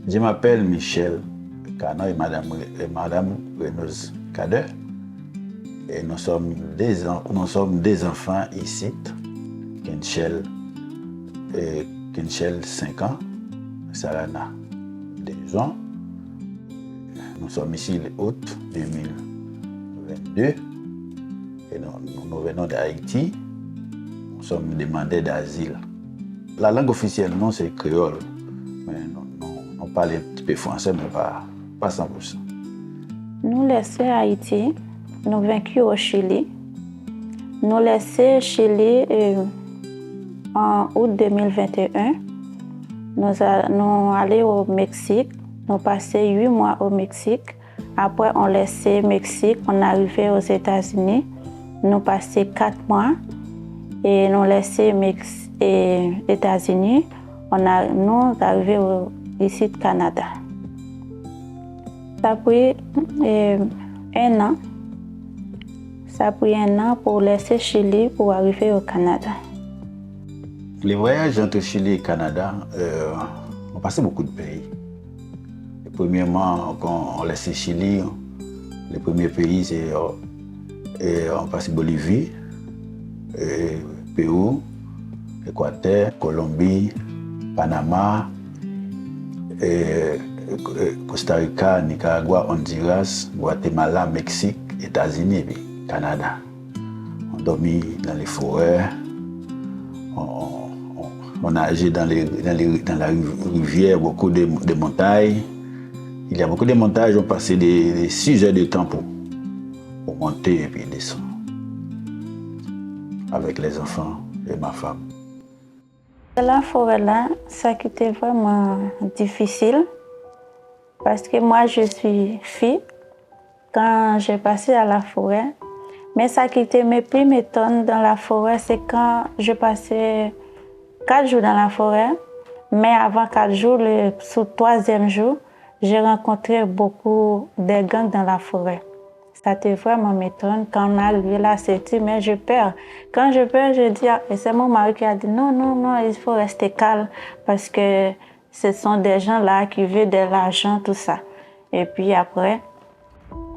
Je m'appelle Michel Cano et Madame Reynolds Kader. Et nous sommes des enfants ici. Kenchel 5 ans, Sarana 2 ans. Nous sommes ici le août 2022 et nous venons d'Haïti. Nous sommes demandés d'asile. La langue officielle, non, c'est créole. Mais on parle un petit peu français, mais pas 100%. Nous laissons Haïti, nous vaincus au Chili. Nous laissons Chili en août 2021. Nous allons au Mexique. Nous passons 8 mois au Mexique. Après, on laissait Mexique, on arrivait aux États-Unis. Nous passons 4 mois et nous laissons États-Unis. Nous arrivons ici au Canada. Ça a pris 1 an. Ça a pris 1 an pour laisser Chili pour arriver au Canada. Les voyages entre Chili et Canada, on passait beaucoup de pays. Premièrement, quand on laissait Chili, les premiers pays, c'est on passait Bolivie, Pérou, Équateur, Colombie, Panama, Costa Rica, Nicaragua, Honduras, Guatemala, Mexique, États-Unis et puis Canada. On dormit dans les forêts, on nageait dans la rivière, beaucoup de montagnes. Il y a beaucoup de montagnes, on passait des 6 heures de temps pour monter et puis descendre. Avec les enfants et ma femme. La forêt là, ça qui était vraiment difficile. Parce que moi, je suis fille. Quand j'ai passé à la forêt, mais ça qui était mes plus m'étonne dans la forêt, c'est quand je passais 4 jours dans la forêt. Mais avant 4 jours, sur le 3e jour, j'ai rencontré beaucoup de gangs dans la forêt. Ça était vraiment m'étonne. Quand on est arrivé là, c'était, mais je peur. Quand je peur, je dis, et c'est mon mari qui a dit, non, il faut rester calme parce que ce sont des gens là qui veulent de l'argent, tout ça. Et puis après,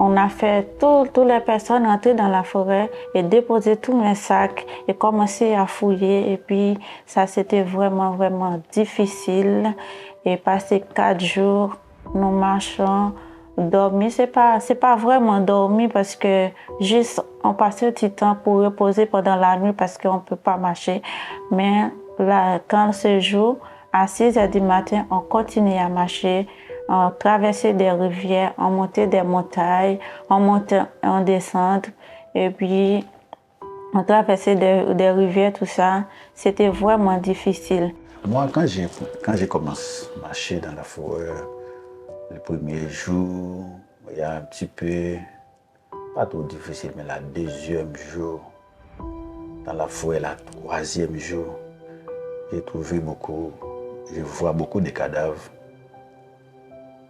on a fait toutes les personnes rentrer dans la forêt et déposer tous mes sacs et commencer à fouiller. Et puis ça, c'était vraiment, vraiment difficile. Et passer 4 jours, nous marchons, dormir. C'est pas vraiment dormir parce que juste on passait un petit temps pour reposer pendant la nuit parce qu'on ne peut pas marcher. Mais là, quand ce jour, à 6 heures du matin, on continue à marcher. On traversait des rivières, on montait des montagnes, on montait, on descendait, et puis on traversait des rivières, tout ça. C'était vraiment difficile. Moi, quand j'ai commencé à marcher dans la forêt, le premier jour, il y a un petit peu, pas trop difficile, mais le 2e jour, dans la forêt, le 3e jour, je vois beaucoup de cadavres.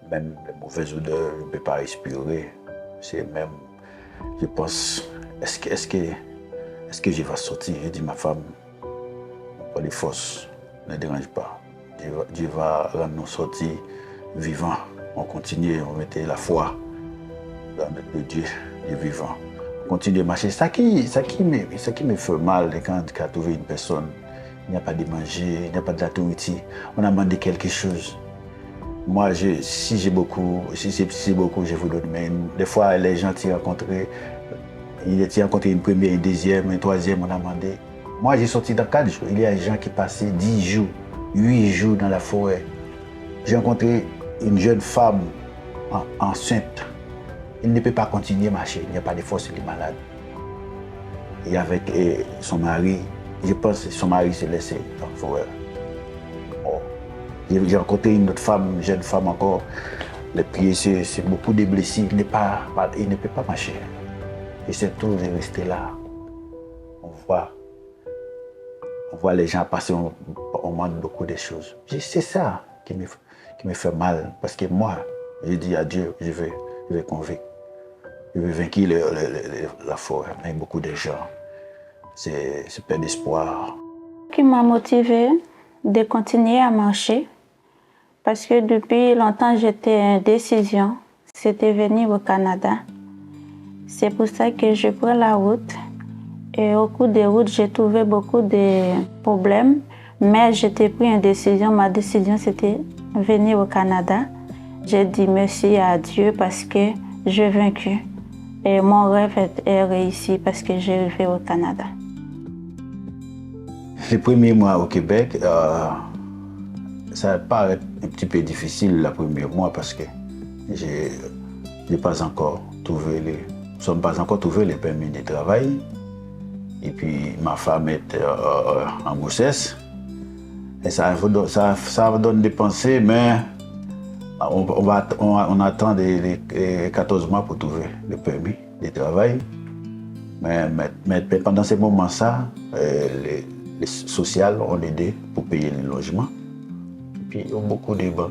Même les mauvaises odeurs, je ne peux pas respirer. C'est même, je pense, est-ce que je vais sortir? Je dis ma femme, pas de force, ne dérange pas. Dieu va rendre nous sortir vivants. On continue, on mettait la foi dans le Dieu vivant. On continue de marcher. Ça qui me fait mal quand on trouve une personne, il n'y a pas de manger, il n'y a pas de la nourriture, on a demandé quelque chose. Moi, si c'est beaucoup, je vous donne. Mais des fois, les gens t'y rencontré, ils rencontré une première, une deuxième, une troisième, on a demandé. Moi, j'ai sorti dans 4 jours. Il y a des gens qui passaient 10 jours, 8 jours dans la forêt. J'ai rencontré une jeune femme enceinte. Elle ne peut pas continuer à marcher, il n'y a pas de force, elle est malade. Et avec son mari, je pense que son mari s'est laissé dans la forêt. J'ai rencontré une autre femme, une jeune femme encore. Les pieds, c'est beaucoup de blessures. Il ne peut pas marcher. Et c'est tout de rester là. On voit les gens passer, on manque beaucoup de choses. C'est ça qui me fait mal. Parce que moi, je dis à Dieu, je vais convaincre. Je vais vaincre la forêt. Mais beaucoup de gens, c'est peu d'espoir. Ce qui m'a motivée de continuer à marcher, Parce que depuis longtemps, j'étais en décision. C'était venir au Canada. C'est pour ça que je prends la route. Et au cours des routes, j'ai trouvé beaucoup de problèmes. Mais j'étais pris une décision. Ma décision, c'était venir au Canada. J'ai dit merci à Dieu parce que j'ai vaincu. Et mon rêve est réussi parce que j'ai arrivé au Canada. Les premiers mois au Québec, ça paraît un petit peu difficile les premiers mois parce que j'ai pas encore trouvé nous sommes pas encore trouvé les permis de travail. Et puis ma femme est en grossesse. Et ça me donne des pensées, mais on attend les 14 mois pour trouver le permis de travail. Mais pendant ces moments-là, les sociales ont aidé pour payer le logement. Et puis il y a beaucoup de banques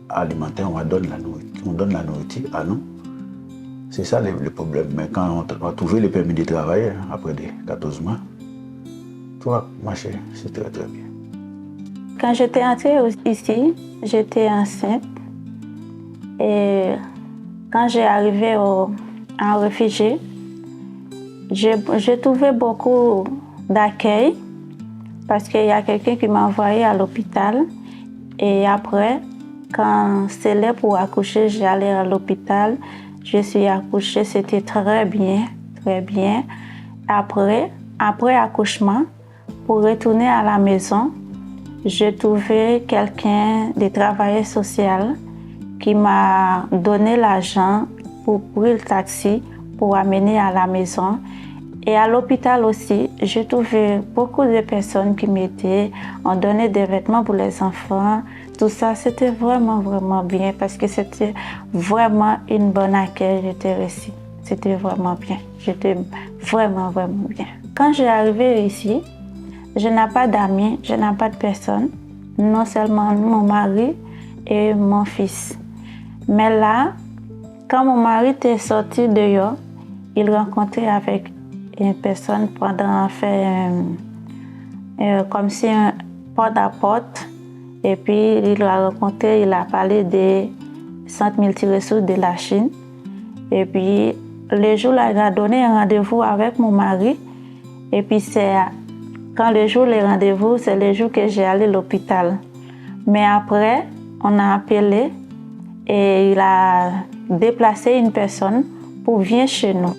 alimentaires, on donne la nourriture à nous. C'est ça le problème. Mais quand on a trouvé le permis de travail, après 14 mois, tout va marcher, c'est très très bien. Quand j'étais entrée ici, j'étais enceinte. Et quand j'ai arrivé en réfugié, j'ai trouvé beaucoup d'accueil parce qu'il y a quelqu'un qui m'a envoyé à l'hôpital. Et après, quand c'est l'heure pour accoucher, j'allais à l'hôpital. Je suis accouchée, c'était très bien, très bien. Après accouchement, pour retourner à la maison, j'ai trouvé quelqu'un de travailleur social qui m'a donné l'argent pour prendre le taxi pour amener à la maison. Et à l'hôpital aussi, j'ai trouvé beaucoup de personnes qui m'aidaient, ont donné des vêtements pour les enfants. Tout ça, c'était vraiment, vraiment bien parce que c'était vraiment une bonne accueil. J'étais reçue. C'était vraiment bien. J'étais vraiment, vraiment bien. Quand j'ai arrivé ici, je n'ai pas d'amis, je n'ai pas de personne. Non seulement mon mari et mon fils. Mais là, quand mon mari était sorti dehors, il rencontrait avec une personne pendant faire comme si un porte-à-porte. Et puis il l'a rencontré, il a parlé des centres multiressources de la Chine. Et puis le jour-là, il a donné un rendez-vous avec mon mari. Et puis quand le jour les rendez-vous, c'est le jour que j'ai allé à l'hôpital. Mais après, on a appelé et il a déplacé une personne pour venir chez nous.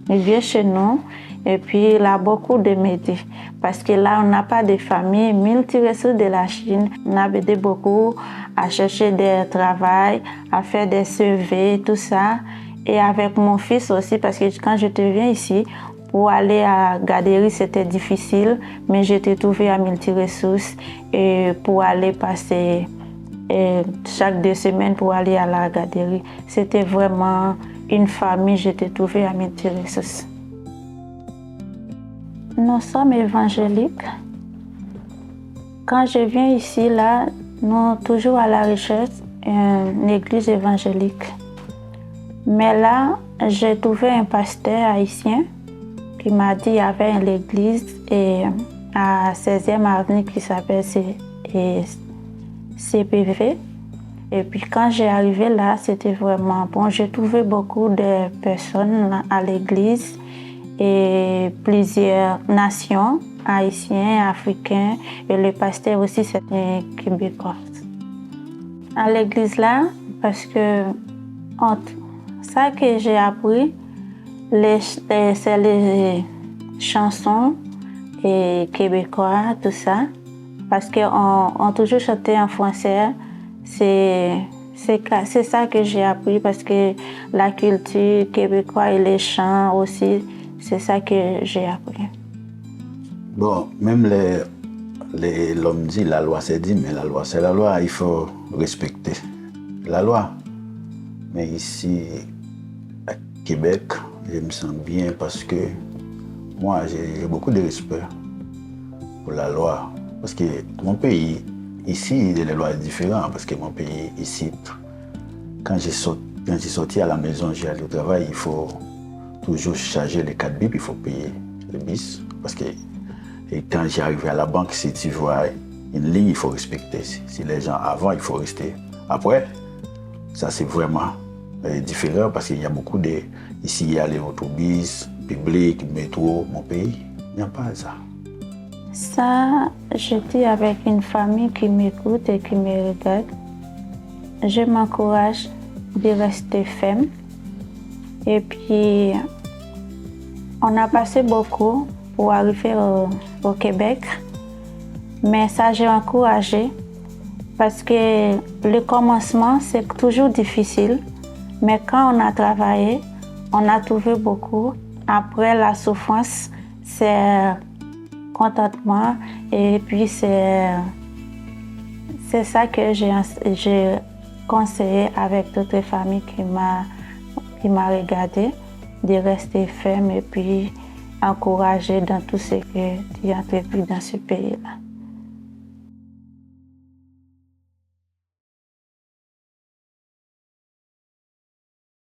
Il vient chez nous et puis il a beaucoup de m'aider. Parce que là, on n'a pas de famille multiressources de la Chine. On a aidé beaucoup à chercher des travail, à faire des CV, tout ça. Et avec mon fils aussi, parce que quand je te viens ici, pour aller à Gaderi, c'était difficile, mais j'étais trouvée à multiressources et pour aller passer chaque 2 semaines pour aller à la Gaderi. C'était vraiment une famille, j'étais trouvée à multiressources. Nous sommes évangéliques. Quand je viens ici, là, nous sommes toujours à la recherche d'une église évangélique. Mais là, j'ai trouvé un pasteur haïtien qui m'a dit qu'il y avait une église à 16e avenue qui s'appelle CPV. Et puis quand j'ai arrivé là, c'était vraiment bon. J'ai trouvé beaucoup de personnes à l'église et plusieurs nations, haïtiens, africains, et le pasteur aussi, c'est un Québécois. À l'église là, parce que ça que j'ai appris, c'est les chansons et québécois, tout ça. Parce qu'on toujours chanté en français. C'est ça que j'ai appris parce que la culture québécoise et les chants aussi, c'est ça que j'ai appris. Bon, même l'homme dit la loi c'est dit, mais la loi c'est la loi, il faut respecter la loi. Mais ici, à Québec, je me sens bien parce que moi, j'ai beaucoup de respect pour la loi. Parce que mon pays, ici, les lois sont différentes. Parce que mon pays, ici, quand j'ai sorti à la maison, j'ai allé au travail, il faut toujours charger les 4 bips, il faut payer le bis. Parce que quand j'ai arrivé à la banque, si tu vois une ligne, il faut respecter. Si les gens avant, il faut rester. Après, ça c'est vraiment différent parce qu'il y a beaucoup de... Ici, il y a les autobus, publics, métro, mon pays, il n'y a pas ça. Ça, je dis avec une famille qui m'écoute et qui me regarde. Je m'encourage de rester ferme. Et puis, on a passé beaucoup pour arriver au Québec. Mais ça, j'ai encouragé parce que le commencement, c'est toujours difficile. Mais quand on a travaillé, on a trouvé beaucoup. Après la souffrance, c'est contentement. Et puis, c'est ça que j'ai conseillé avec d'autres familles qui m'a regardé, de rester ferme et puis encourager dans tout ce que tu as entrepris dans ce pays-là.